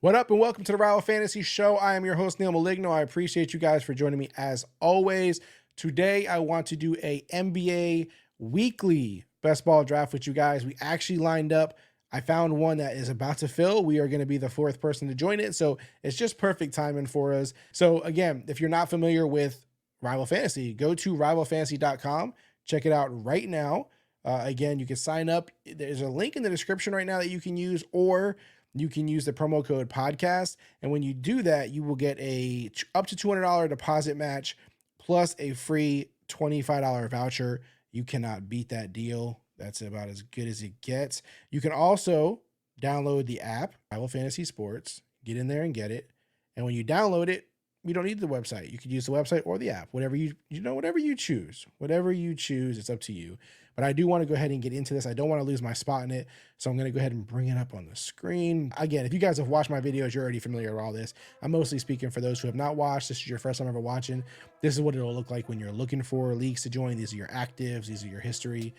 What up and welcome to the Rival Fantasy Show. I am your host, Neil Maligno. I appreciate you guys for joining me as always. Today, I want to do a NBA weekly best ball draft with you guys. We actually lined up. I found one that is about to fill. We are going to be the fourth person to join it. So it's just perfect timing for us. So again, if you're not familiar with Rival Fantasy, go to rivalfantasy.com. Check it out right now. Again, you can sign up. There's a link in the description right now that you can use, or you can use the promo code podcast. And when you do that, you will get a up to $200 deposit match plus a free $25 voucher. You cannot beat that deal. That's about as good as it gets. You can also download the app, Rival Fantasy Sports, get in there and get it. And when you download it, you don't need the website. You could use the website or the app, whatever whatever you choose, it's up to you. But I do want to go ahead and get into this. I don't want to lose my spot in it. So I'm going to go ahead and bring it up on the screen. Again, if you guys have watched my videos, you're already familiar with all this. I'm mostly speaking for those who have not watched. This is your first time ever watching. This is what it'll look like when you're looking for leagues to join. These are your actives. These are your history.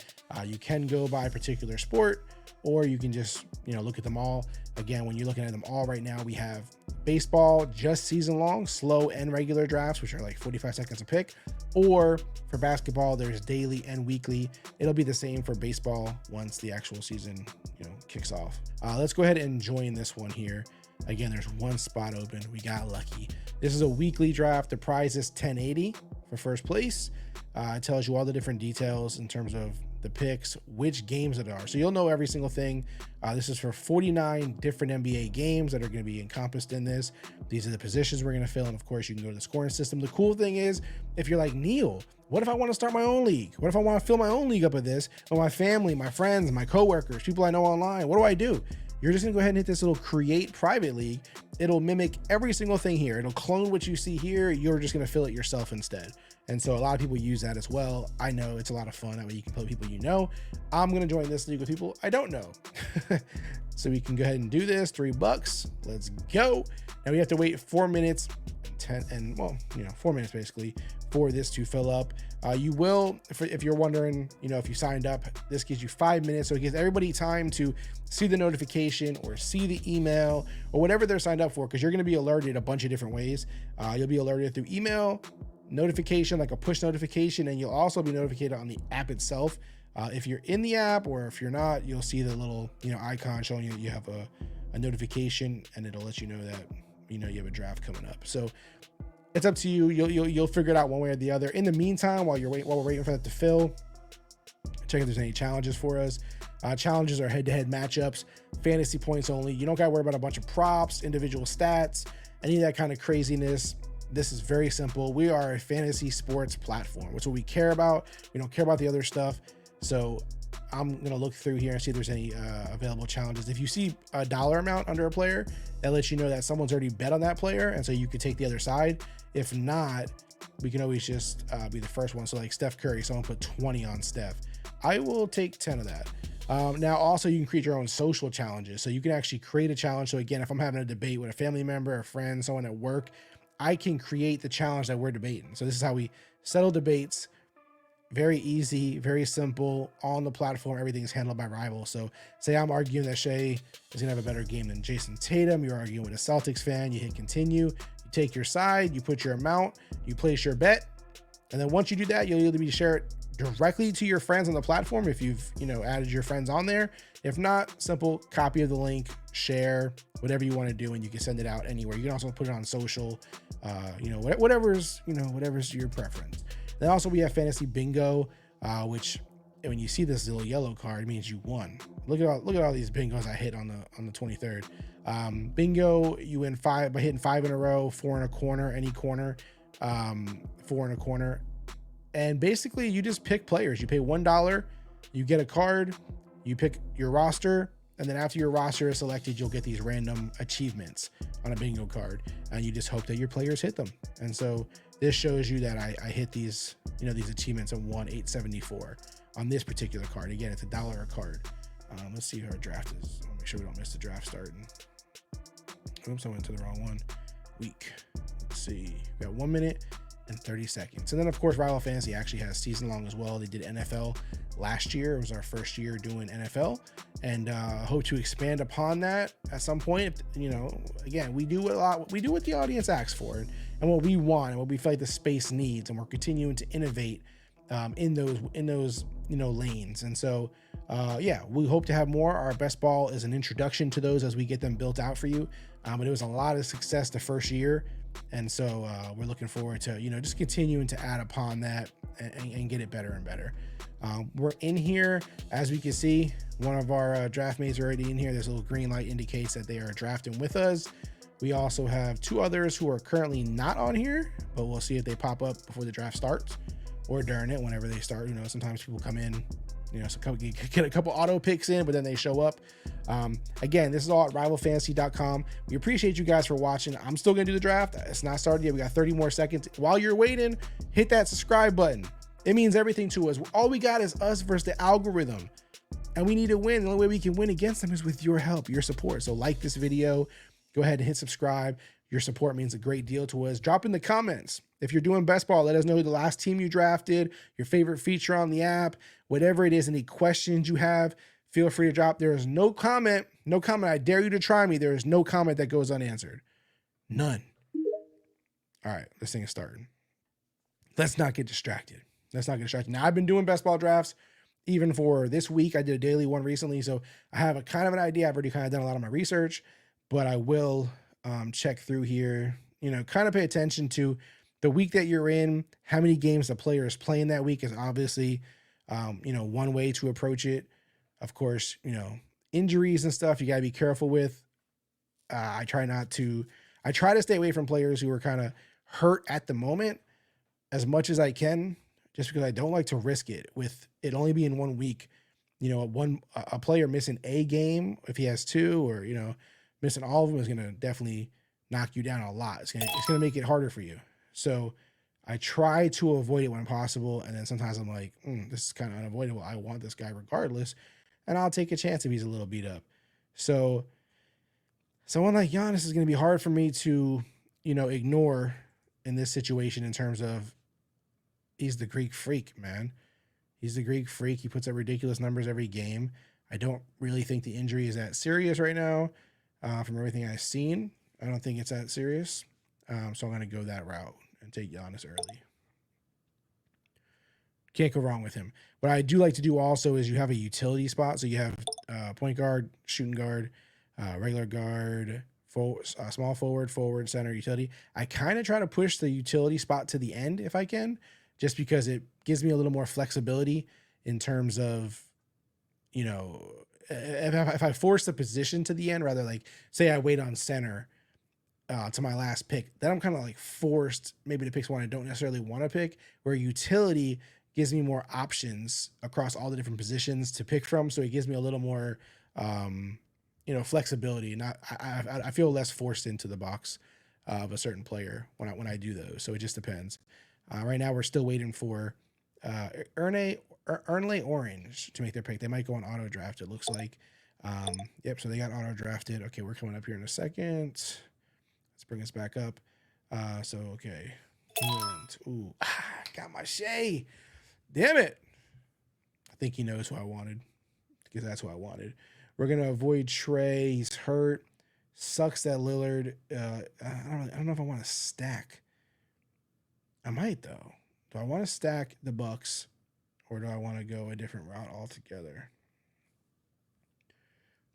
You can go by a particular sport, or you can just, look at them all. Again, when you're looking at them all right now, we have baseball, just season long, slow and regular drafts, which are like 45 seconds a pick. Or for basketball, there's daily and weekly. It'll be the same for baseball once the actual season, kicks off. Let's go ahead and join this one here. Again, there's one spot open. We got lucky. This is a weekly draft. The prize is $10.80 for first place. It tells you all the different details in terms of the picks, which games it are. So you'll know every single thing. This is for 49 different NBA games that are going to be encompassed in this. These are the positions we're going to fill. And of course, you can go to the scoring system. The cool thing is, if you're like, Neil, what if I want to start my own league? What if I want to fill my own league up with this? With my family, my friends, my coworkers, people I know online, what do I do? You're just gonna go ahead and hit this little create private league. It'll mimic every single thing here. It'll clone what you see here. You're just gonna fill it yourself instead. And so a lot of people use that as well. I know it's a lot of fun. That way you can play with people you know. I'm gonna join this league with people I don't know. So we can go ahead and do this. $3. Let's go. Now we have to wait 4 minutes, 4 minutes basically for this to fill up. You will, if you're wondering, if you signed up, this gives you 5 minutes. So it gives everybody time to see the notification or see the email or whatever they're signed up for, because you're going to be alerted a bunch of different ways. You'll be alerted through email, notification, like a push notification, and you'll also be notified on the app itself. If you're in the app, or if you're not, you'll see the little, icon showing you that you have a notification, and it'll let you know that, you have a draft coming up. So it's up to you. You'll figure it out one way or the other. In the meantime, while we're waiting for that to fill, check if there's any challenges for us. Challenges are head-to-head matchups, fantasy points only. You don't got to worry about a bunch of props, individual stats, any of that kind of craziness. This is very simple. We are a fantasy sports platform. That's what we care about. We don't care about the other stuff. So I'm going to look through here and see if there's any available challenges. If you see a dollar amount under a player, that lets you know that someone's already bet on that player, and so you could take the other side. If not, we can always just be the first one. So like Steph Curry, someone put 20 on Steph. I will take 10 of that. Now, also, you can create your own social challenges. So you can actually create a challenge. So again, if I'm having a debate with a family member, a friend, someone at work, I can create the challenge that we're debating. So this is how we settle debates. Very easy, very simple on the platform. Everything's handled by Rival. So say I'm arguing that Shea is gonna have a better game than Jason Tatum. You're arguing with a Celtics fan. You hit continue. You take your side. You put your amount. You place your bet. And then once you do that, you'll either be share it directly to your friends on the platform if you've added your friends on there. If not, simple copy of the link, share, whatever you want to do, and you can send it out anywhere. You can also put it on social, whatever's your preference. Then also we have Fantasy Bingo, which when you see this little yellow card, it means you won. Look at all these bingos I hit on the 23rd. Bingo, you win 5 by hitting 5 in a row, 4 in a corner, any corner, 4 in a corner. And basically you just pick players. You pay $1, you get a card, you pick your roster, and then after your roster is selected, you'll get these random achievements on a bingo card, and you just hope that your players hit them. And so this shows you that I hit these, these achievements and won 874 on this particular card. Again, it's $1 a card. Let's see who our draft is. I'll make sure we don't miss the draft starting. Oops, I went to the wrong one. Week. Let's see. We got 1 minute and 30 seconds. And then of course, Rival Fantasy actually has season long as well. They did NFL last year. It was our first year doing NFL. and hope to expand upon that at some point. You know, again, we do what the audience asks for, and what we want, and what we feel like the space needs, and we're continuing to innovate in those lanes. And so yeah, we hope to have more. Our best ball is an introduction to those as we get them built out for you. But it was a lot of success the first year, and so we're looking forward to just continuing to add upon that and get it better and better. We're in here, as we can see, one of our draft mates are already in here. There's a little green light indicates that they are drafting with us. We also have 2 others who are currently not on here, but we'll see if they pop up before the draft starts or during it, whenever they start. Sometimes people come in, so get a couple auto picks in, but then they show up. Again, this is all at rivalfantasy.com. We appreciate you guys for watching. I'm still gonna do the draft. It's not started yet. We got 30 more seconds. While you're waiting, hit that subscribe button. It means everything to us. All we got is us versus the algorithm, and we need to win. The only way we can win against them is with your help, your support. So like this video, go ahead and hit subscribe. Your support means a great deal to us. Drop in the comments. If you're doing best ball, let us know who the last team you drafted, your favorite feature on the app, whatever it is, any questions you have, feel free to drop. There is no comment. I dare you to try me. There is no comment that goes unanswered. None. All right, this thing is starting. Let's not get distracted. Now, I've been doing best ball drafts even for this week. I did a daily one recently, so I have a kind of an idea. I've already kind of done a lot of my research, but I will check through here, kind of pay attention to the week that you're in. How many games the player is playing that week is obviously, one way to approach it. Of course, injuries and stuff you got to be careful with. I try to stay away from players who are kind of hurt at the moment as much as I can, just because I don't like to risk it with it only being 1 week. A player missing a game, if he has 2, or missing all of them, is going to definitely knock you down a lot. It's going to make it harder for you. So I try to avoid it when possible. And then sometimes I'm like, this is kind of unavoidable. I want this guy regardless, and I'll take a chance if he's a little beat up. So someone like Giannis is going to be hard for me to, ignore in this situation, in terms of he's the Greek freak, man. He's the Greek freak. He puts up ridiculous numbers every game. I don't really think the injury is that serious right now. From everything I've seen, I don't think it's that serious. So I'm going to go that route and take Giannis early. Can't go wrong with him. What I do like to do also is you have a utility spot. So you have point guard, shooting guard, regular guard, small forward, center, utility. I kind of try to push the utility spot to the end if I can, just because it gives me a little more flexibility in terms of, if I force the position to the end, rather, like say I wait on center to my last pick, then I'm kind of like forced maybe to pick one I don't necessarily want to pick, where utility gives me more options across all the different positions to pick from. So it gives me a little more, flexibility. I feel less forced into the box of a certain player when I do those. So it just depends. Right now we're still waiting for Ernley Orange to make their pick. They might go on auto draft, it looks like. Yep, so they got auto drafted. Okay, we're coming up here in a second. Let's bring us back up. Okay. Got my Shea. Damn it. I think he knows who I wanted, because that's who I wanted. We're going to avoid Trey. He's hurt. Sucks that Lillard. I don't know if I want to stack. I might, though. Do I want to stack the Bucks, or do I want to go a different route altogether?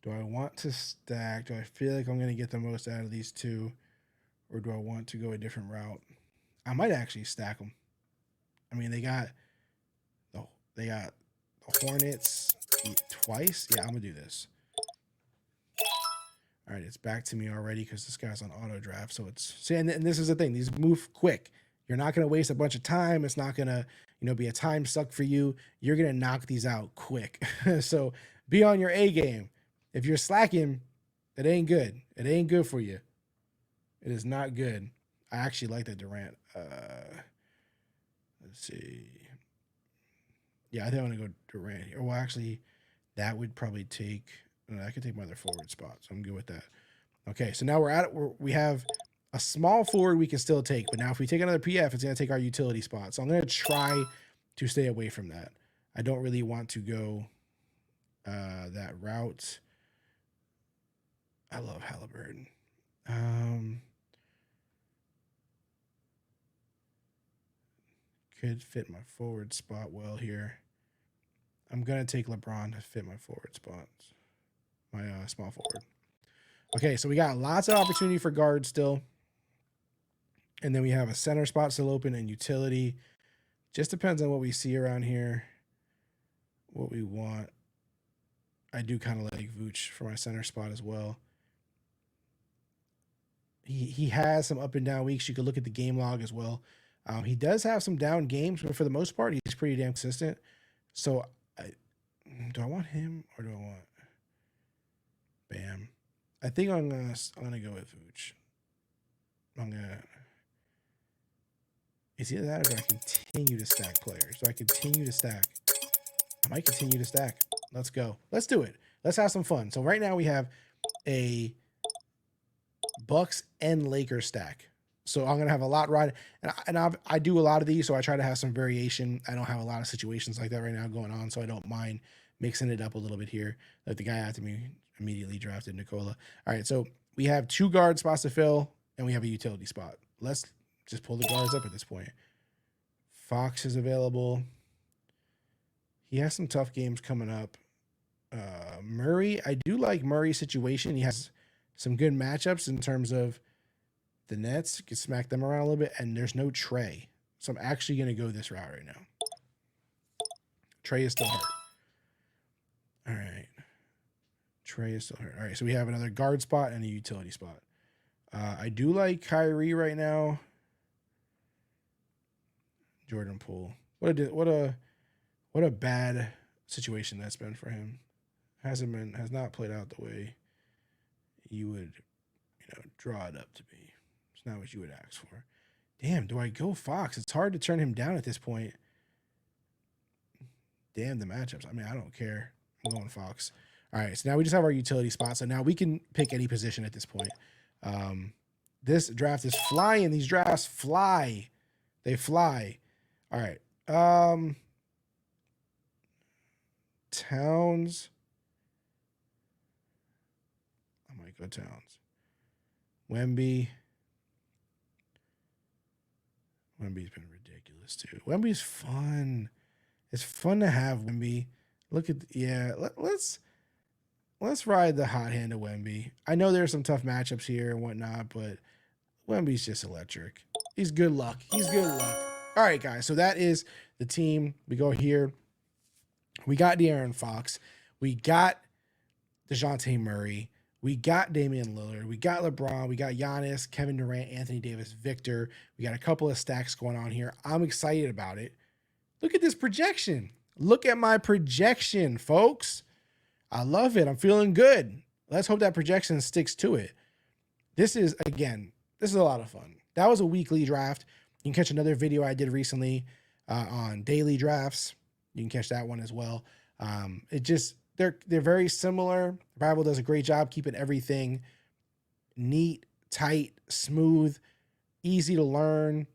Do I want to stack? Do I feel like I'm going to get the most out of these two, or do I want to go a different route? I might actually stack them. I mean, they got the Hornets twice. Yeah, I'm going to do this. All right, it's back to me already because this guy's on auto draft. So and this is the thing. These move quick. You're not going to waste a bunch of time. It's not going to, be a time suck for you. You're going to knock these out quick. So be on your A game. If you're slacking, it ain't good. It ain't good for you. It is not good. I actually like that Durant. Let's see. Yeah, I think I'm going to go Durant here. Well, actually, that would probably take... I could take my other forward spot, so I'm good with that. Okay, so now we have a small forward we can still take, but now if we take another PF, it's going to take our utility spot. So I'm going to try to stay away from that. I don't really want to go that route. I love Halliburton. Could fit my forward spot well here. I'm going to take LeBron to fit my forward spots. My small forward. Okay, so we got lots of opportunity for guard still. And then we have a center spot still open and utility. Just depends on what we see around here. What we want. I do kind of like Vooch for my center spot as well. He has some up and down weeks. You could look at the game log as well. He does have some down games, but for the most part, he's pretty damn consistent. So, do I want him or do I want Bam? I think I'm gonna go with Vooch. It's either that or do I continue to stack players? Do I continue to stack? I might continue to stack. Let's go. Let's do it. Let's have some fun. So right now we have a Bucks and Lakers stack. So I'm gonna have a lot riding, and I do a lot of these, so I try to have some variation. I don't have a lot of situations like that right now going on, so I don't mind mixing it up a little bit here. Like the guy after me immediately drafted Nikola. All right, so we have 2 guard spots to fill, and we have a utility spot. Let's just pull the guards up at this point. Fox is available. He has some tough games coming up. Murray, I do like Murray's situation. He has some good matchups in terms of the Nets. You can smack them around a little bit, and there's no Trey. So I'm actually going to go this route right now. Trey is still hurt. All right. Trey is still hurt. All right, so we have another guard spot and a utility spot. I do like Kyrie right now. Jordan Poole. What a bad situation that's been for him. Has not played out the way you would, draw it up to be. It's not what you would ask for. Damn, do I go Fox? It's hard to turn him down at this point. Damn the matchups. I mean, I don't care. I'm going Fox. All right, so now we just have our utility spot. So now we can pick any position at this point. This draft is flying. These drafts fly. They fly. All right. Towns. I might go Towns. Wemby. Wemby's been ridiculous too. Wemby's fun. It's fun to have Wemby. Look at let's ride the hot hand of Wemby. I know there's some tough matchups here and whatnot, but Wemby's just electric. He's good luck. He's good luck. All right, guys. So that is the team. We go here. We got De'Aaron Fox. We got DeJounte Murray. We got Damian Lillard. We got LeBron. We got Giannis, Kevin Durant, Anthony Davis, Victor. We got a couple of stacks going on here. I'm excited about it. Look at this projection. Look at my projection, folks. I love it. I'm feeling good. Let's hope that projection sticks to it. This is a lot of fun. That was a weekly draft. You can catch another video I did recently on daily drafts. You can catch that one as well. They're very similar. Bible does a great job keeping everything neat, tight, smooth, easy to learn,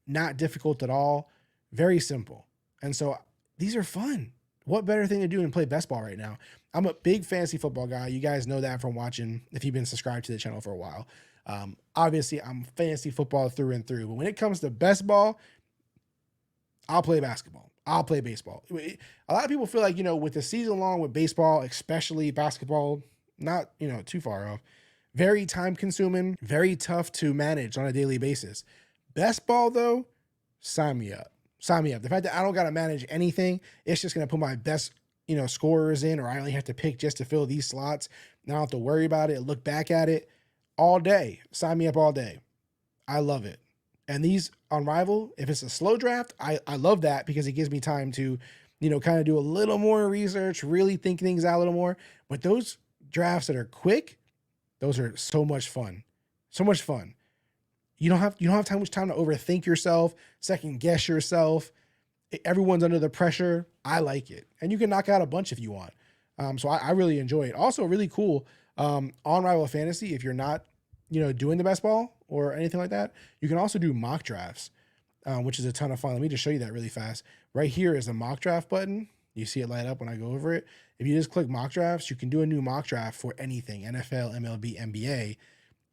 not difficult at all, very simple. And so these are fun. What better thing to do than play best ball right now? I'm a big fantasy football guy. You guys know that from watching, if you've been subscribed to the channel for a while. Obviously, I'm fantasy football through and through. But when it comes to best ball, I'll play basketball. I'll play baseball. A lot of people feel like, with the season long with baseball, especially basketball, not, too far off, very time consuming, very tough to manage on a daily basis. Best ball, though, sign me up. Sign me up. The fact that I don't got to manage anything, it's just going to put my best, scorers in, or I only have to pick just to fill these slots. And I don't have to worry about it, look back at it all day. Sign me up all day. I love it. And these on Rival, if it's a slow draft, I love that because it gives me time to, kind of do a little more research, really think things out a little more. But those drafts that are quick, those are so much fun. So much fun. You don't have too much time to overthink yourself, second guess yourself. Everyone's under the pressure. I like it. And you can knock out a bunch if you want. So I really enjoy it. Also really cool on Rival Fantasy, if you're not, doing the best ball or anything like that, you can also do mock drafts, which is a ton of fun. Let me just show you that really fast. Right here is a mock draft button. You see it light up when I go over it. If you just click mock drafts, you can do a new mock draft for anything, NFL, MLB, NBA,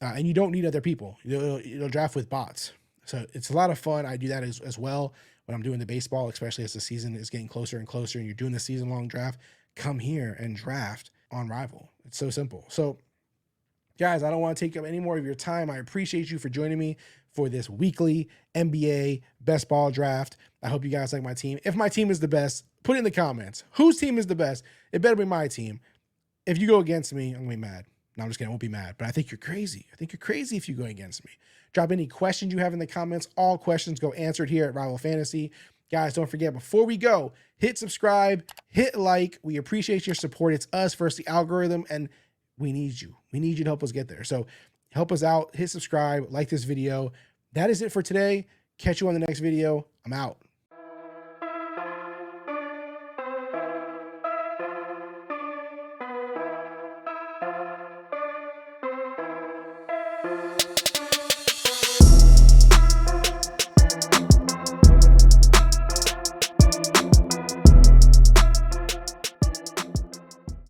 and you don't need other people. It'll draft with bots. So it's a lot of fun. I do that as well when I'm doing the baseball, especially as the season is getting closer and closer and you're doing the season-long draft. Come here and draft on Rival. It's so simple. So guys, I don't want to take up any more of your time. I appreciate you for joining me for this weekly NBA best ball draft. I hope you guys like my team. If my team is the best, put it in the comments. Whose team is the best? It better be my team. If you go against me, I'm going to be mad. No, I'm just kidding. I won't be mad, but I think you're crazy. I think you're crazy if you go against me. Drop any questions you have in the comments. All questions go answered here at Rival Fantasy. Guys, don't forget, before we go, hit subscribe, hit like. We appreciate your support. It's us versus the algorithm, and we need you. We need you to help us get there. So help us out. Hit subscribe, like this video. That is it for today. Catch you on the next video. I'm out.